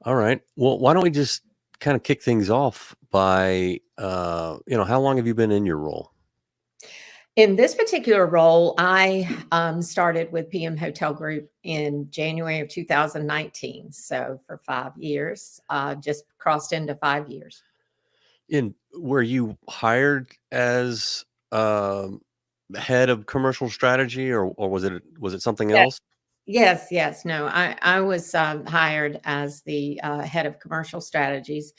All right. Well, why don't we just kind of kick things off by, how long have you been in your role? In this particular role, I started with PM Hotel Group in January of 2019. So for 5 years, just crossed into 5 years. Were you hired as head of commercial strategy, or was it something Yeah. else? Yes. No, I was hired as the head of commercial strategies.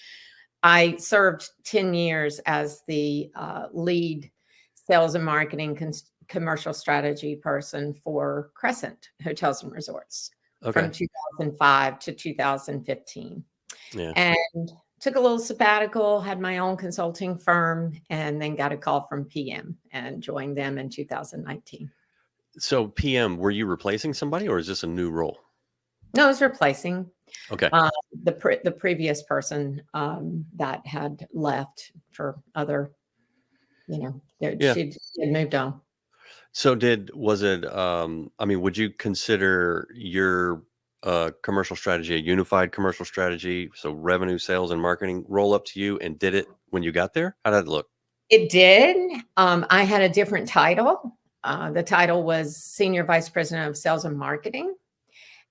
I served 10 years as the lead sales and marketing commercial strategy person for Crescent Hotels and Resorts from Okay. 2005 to 2015. Yeah. And took a little sabbatical, had my own consulting firm, and then got a call from PM and joined them in 2019. So PM, were you replacing somebody, or is this a new role? No, it was replacing Okay. the previous person that had left for other, Yeah. she had moved on. So would you consider your commercial strategy a unified commercial strategy? So revenue, sales, and marketing roll up to you, and did it when you got there? How did it look? It did. I had a different title. The title was Senior Vice President of Sales and Marketing.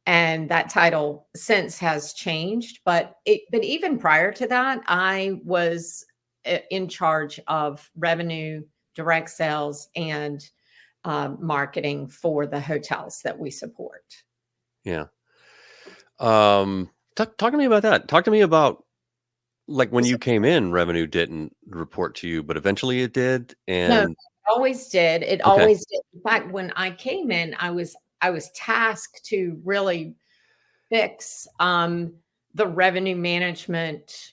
And that title since has changed. But even prior to that, I was in charge of revenue, direct sales, and marketing for the hotels that we support. Yeah. Talk to me about that. Talk to me about, like, when you came in, revenue didn't report to you, but eventually it did. No, it And always did. It okay. always did. In fact, when I came in, I was tasked to really fix the revenue management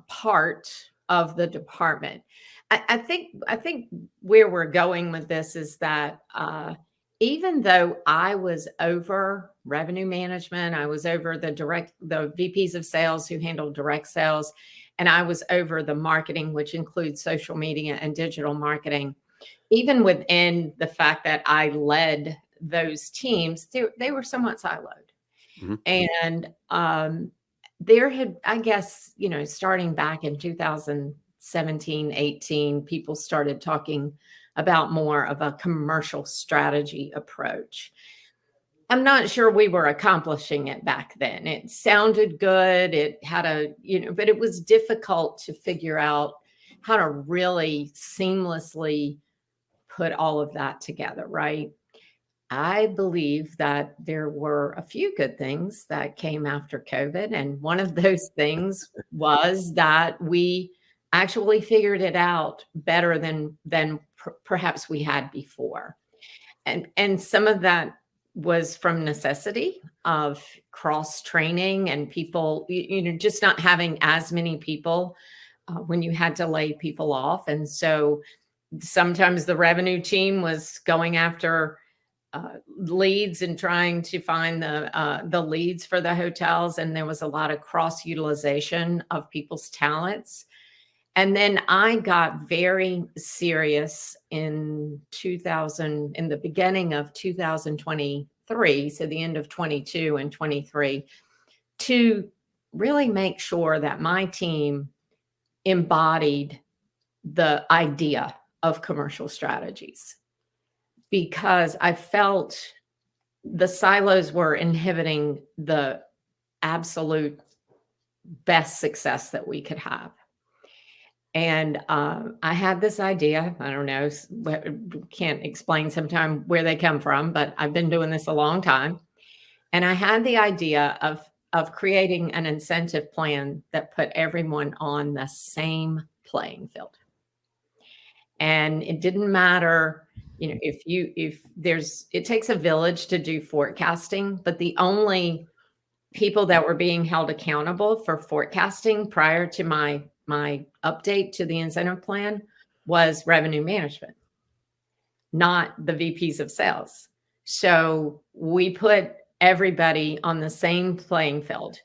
part of the department. I think where we're going with this is that even though I was over revenue management, I was over the VPs of sales who handled direct sales, and I was over the marketing, which includes social media and digital marketing. Even within the fact that I led those teams, they were somewhat siloed. Mhm. And there had, I guess, starting back in 2017, 18, people started talking about more of a commercial strategy approach. I'm not sure we were accomplishing it back then. It sounded good. It had but it was difficult to figure out how to really seamlessly put all of that together, right? I believe that there were a few good things that came after COVID. And one of those things was that we actually figured it out better than perhaps we had before. And some of that was from necessity of cross training and people, just not having as many people when you had to lay people off. And so sometimes the revenue team was going after leads and trying to find the leads for the hotels, and there was a lot of cross utilization of people's talents. And then I got very serious in the beginning of 2023, so the end of 22 and 23, to really make sure that my team embodied the idea of commercial strategies, because I felt the silos were inhibiting the absolute best success that we could have. And I had this idea. I don't know, can't explain sometimes where they come from, but I've been doing this a long time. And I had the idea of creating an incentive plan that put everyone on the same playing field. And it didn't matter, it takes a village to do forecasting, but the only people that were being held accountable for forecasting prior to my update to the incentive plan was revenue management, not the VPs of sales. So we put everybody on the same playing field.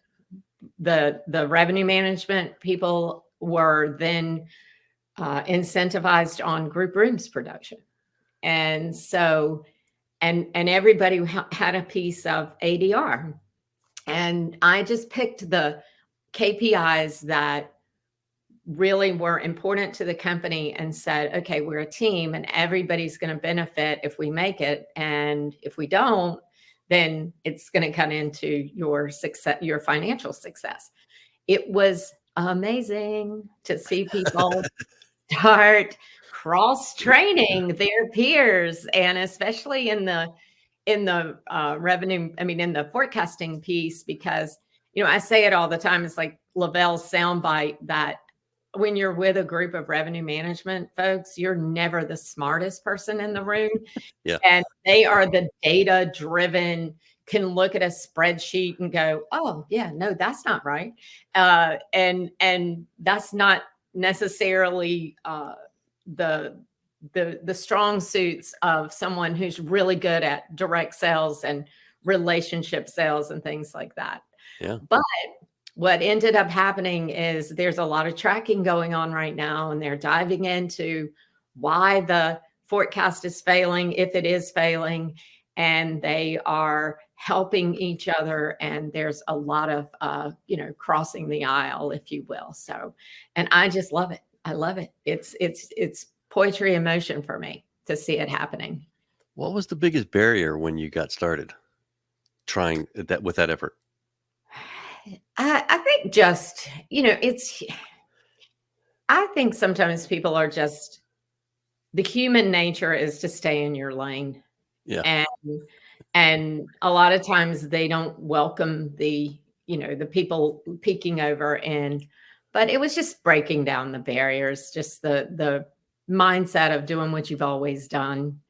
The revenue management people were then incentivized on group rooms production. And so, and everybody had a piece of ADR. And I just picked KPIs that really were important to the company and said, okay, we're a team and everybody's going to benefit if we make it. And if we don't, then it's going to cut into your success, your financial success. It was amazing to see people start cross training their peers, and especially in the revenue, I mean, in the forecasting piece, because, I say it all the time. It's like Lovell's soundbite that when you're with a group of revenue management folks, you're never the smartest person in the room. Yeah. And they are the data driven, can look at a spreadsheet and go, oh yeah, no, that's not right. And that's not necessarily the strong suits of someone who's really good at direct sales and relationship sales and things like that. Yeah. But what ended up happening is there's a lot of tracking going on right now, and they're diving into why the forecast is failing, if it is failing, and they are helping each other. And there's a lot of, crossing the aisle, if you will. So, and I just love it. I love it. It's poetry in motion for me to see it happening. What was the biggest barrier when you got started trying that with that effort? I think just, I think sometimes people are just, the human nature is to stay in your lane. Yeah. And a lot of times they don't welcome the people peeking over. But it was just breaking down the barriers, just the mindset of doing what you've always done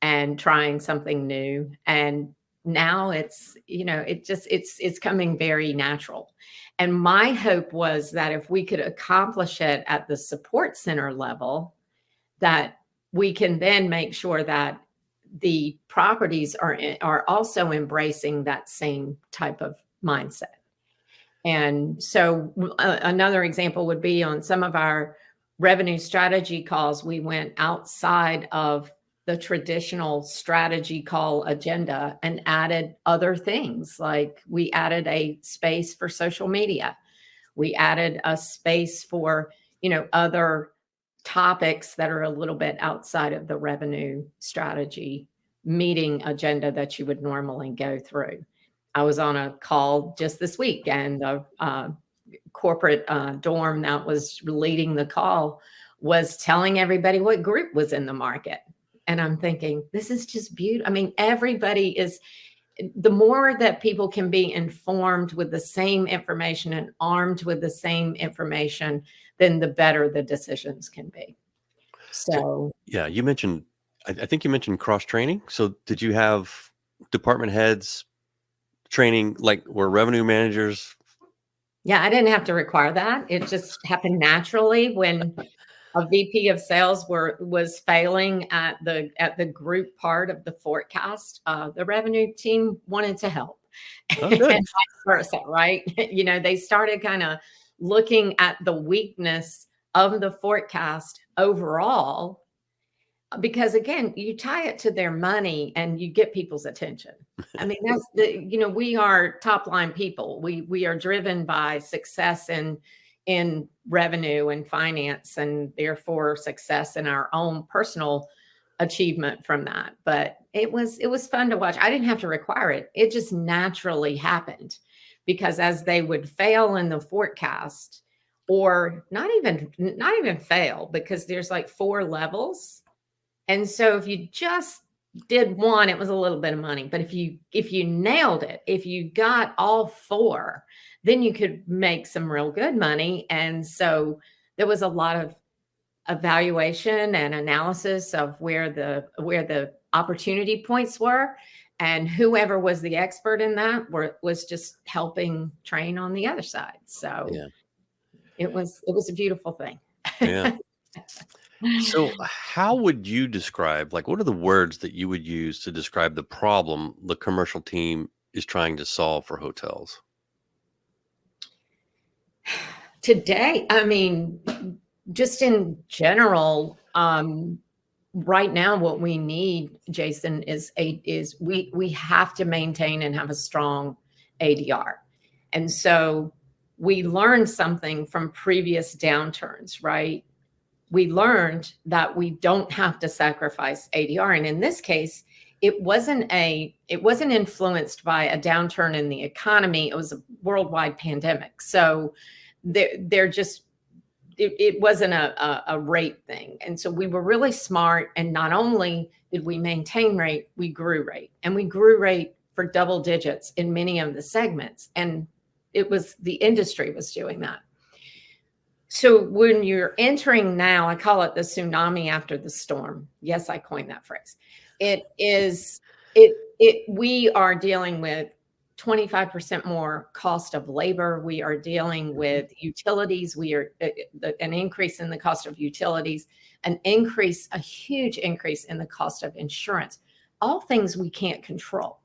and trying something new. And now it's, it's coming very natural. And my hope was that if we could accomplish it at the support center level, that we can then make sure that the properties are also embracing that same type of mindset. And so another example would be on some of our revenue strategy calls, we went outside of the traditional strategy call agenda and added other things. Like we added a space for social media. We added a space for, other topics that are a little bit outside of the revenue strategy meeting agenda that you would normally go through. I was on a call just this week, and the corporate dorm that was leading the call was telling everybody what group was in the market. And I'm thinking, this is just beautiful. I mean, everybody is, the more that people can be informed with the same information and armed with the same information, then the better the decisions can be. So yeah, you mentioned, I think you mentioned cross training. So did you have department heads training, like were revenue managers? yeah, I didn't have to require that. It just happened naturally when a VP of sales was failing at the group part of the forecast. The revenue team wanted to help, Oh, and good. vice versa, right? They started kind of looking at the weakness of the forecast overall, because again, you tie it to their money and you get people's attention. I mean, that's we are top line people. We are driven by success in revenue and finance, and therefore success in our own personal achievement from that. But it was fun to watch. I didn't have to require it. It just naturally happened, because as they would fail in the forecast, or not even fail, because there's like 4 levels. And so if you just did one, it was a little bit of money. But if you nailed it, if you got all 4, then you could make some real good money. And so there was a lot of evaluation and analysis of where the opportunity points were, and whoever was the expert in that was just helping train on the other side. So Yeah. it was a beautiful thing. Yeah. So how would you describe, like, what are the words that you would use to describe the problem the commercial team is trying to solve for hotels? Today, I mean, just in general, right now, what we need, Jason, is we have to maintain and have a strong ADR. And so we learned something from previous downturns, right? We learned that we don't have to sacrifice ADR. And in this case, it wasn't influenced by a downturn in the economy. It was a worldwide pandemic. So it wasn't a rate thing. And so we were really smart. And not only did we maintain rate, we grew rate. And we grew rate for double digits in many of the segments. And it was the industry was doing that. So when you're entering now, I call it the tsunami after the storm. Yes, I coined that phrase. We are dealing with 25% more cost of labor. We are dealing with utilities. We are an increase in the cost of utilities, a huge increase in the cost of insurance, all things we can't control.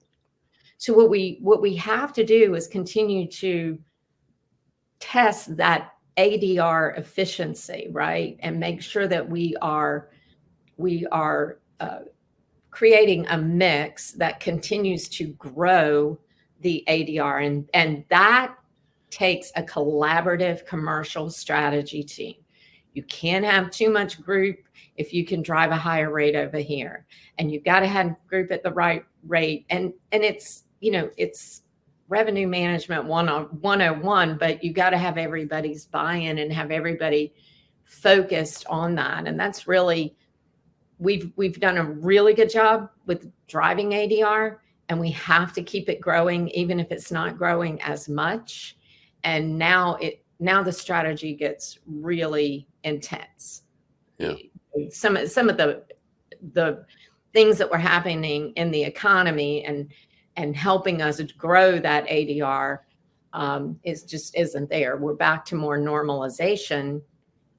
So what we have to do is continue to test that ADR efficiency, right? And make sure that we are creating a mix that continues to grow the ADR. And that takes a collaborative commercial strategy team. You can't have too much group if you can drive a higher rate over here. And you've got to have group at the right rate. And it's, it's revenue management 101, but you got to have everybody's buy-in and have everybody focused on that. And that's really, we've done a really good job with driving ADR, and we have to keep it growing, even if it's not growing as much. And now the strategy gets really intense. Yeah. Some of the things that were happening in the economy and helping us grow that ADR isn't there. We're back to more normalization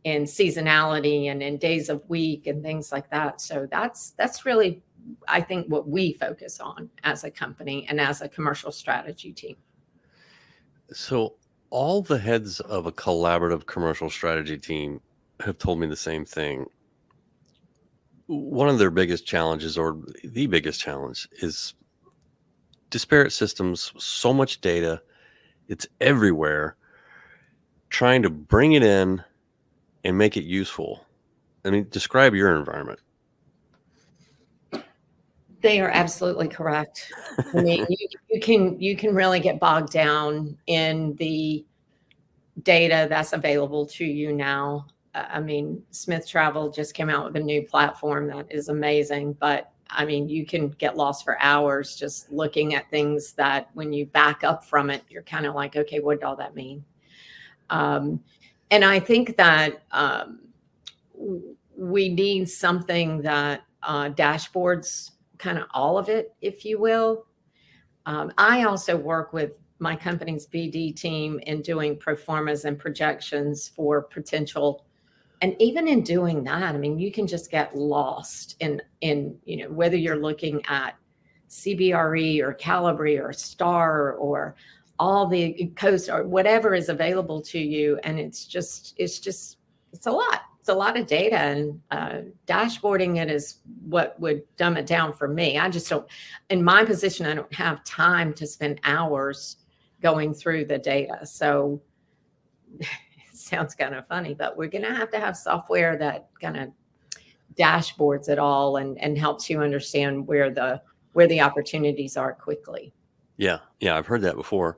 in seasonality and in days of week and things like that. So that's really, I think, what we focus on as a company and as a commercial strategy team. So all the heads of a collaborative commercial strategy team have told me the same thing. One of their biggest challenges, or the biggest challenge, is disparate systems, so much data, it's everywhere, trying to bring it in and make it useful. I mean, describe your environment. They are absolutely correct. I mean, you can really get bogged down in the data that's available to you now. I mean, Smith Travel just came out with a new platform that is amazing, but I mean, you can get lost for hours just looking at things that when you back up from it, you're kind of like, okay, what did all that mean? And I think that we need something that dashboards kind of all of it, if you will. I also work with my company's BD team in doing pro formas and projections for potential. And even in doing that, I mean, you can just get lost in whether you're looking at CBRE or Calibri or Star or all the coast or whatever is available to you. And it's a lot. It's a lot of data, and dashboarding it is what would dumb it down for me. I just don't, in my position, I don't have time to spend hours going through the data. So it sounds kind of funny, but we're going to have software that kind of dashboards it all and helps you understand where the opportunities are quickly. Yeah. I've heard that before.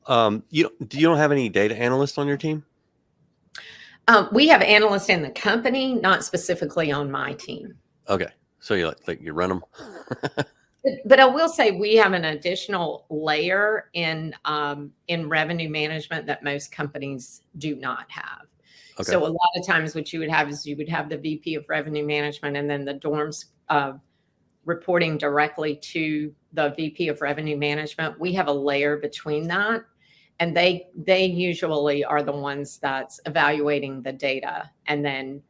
You don't have any data analysts on your team? We have analysts in the company, not specifically on my team. Okay. So you you run them? But I will say we have an additional layer in revenue management that most companies do not have. Okay. So a lot of times what you would have is you would have the VP of revenue management and then the dorms reporting directly to the VP of revenue management. We have a layer between that. And they usually are the ones that's evaluating the data and then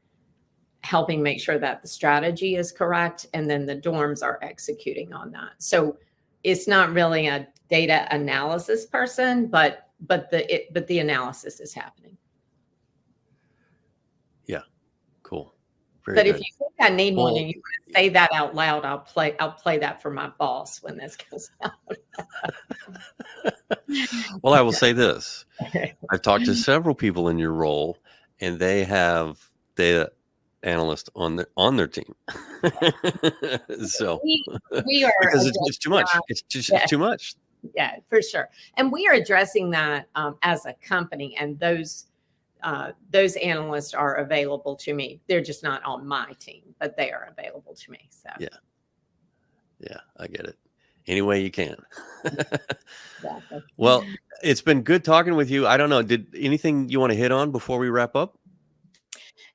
helping make sure that the strategy is correct. And then the dorms are executing on that. So it's not really a data analysis person, but the analysis is happening. Yeah, cool. Very But if good. you think I need one Well, and you want to say that out loud, I'll play that for my boss when this goes out. well, I will say this. I've talked to several people in your role, and they have data analyst on their team. So we we are because it's too addressing much. that. It's too much. Yeah, for sure. And we are addressing that as a company, and those analysts are available to me. They're just not on my team, but they are available to me. So Yeah, I get it. Any way you can. exactly. Well, it's been good talking with you. I don't know. Did anything you want to hit on before we wrap up?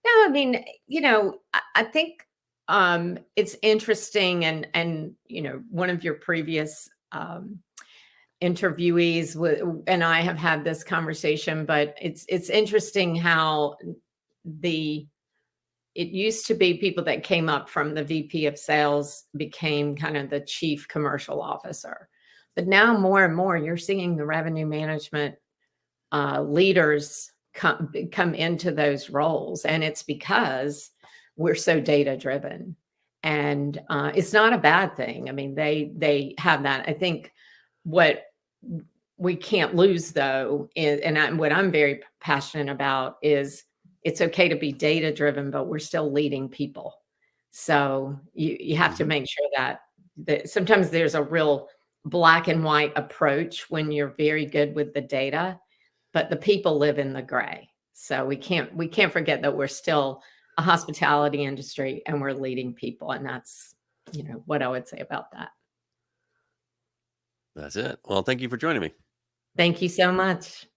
No, I mean, I think it's interesting, and one of your previous interviewees and I have had this conversation, but it's interesting how it used to be people that came up from the VP of sales became kind of the chief commercial officer. But now more and more you're seeing the revenue management leaders come into those roles. And it's because we're so data driven. And it's not a bad thing. I mean, they have that. I think what we can't lose though, what I'm very passionate about is it's okay to be data driven, but we're still leading people. So you have to make sure that sometimes there's a real black and white approach when you're very good with the data, but the people live in the gray. So we can't forget that we're still a hospitality industry and we're leading people. And that's, what I would say about that. That's it. Well, thank you for joining me. Thank you so much.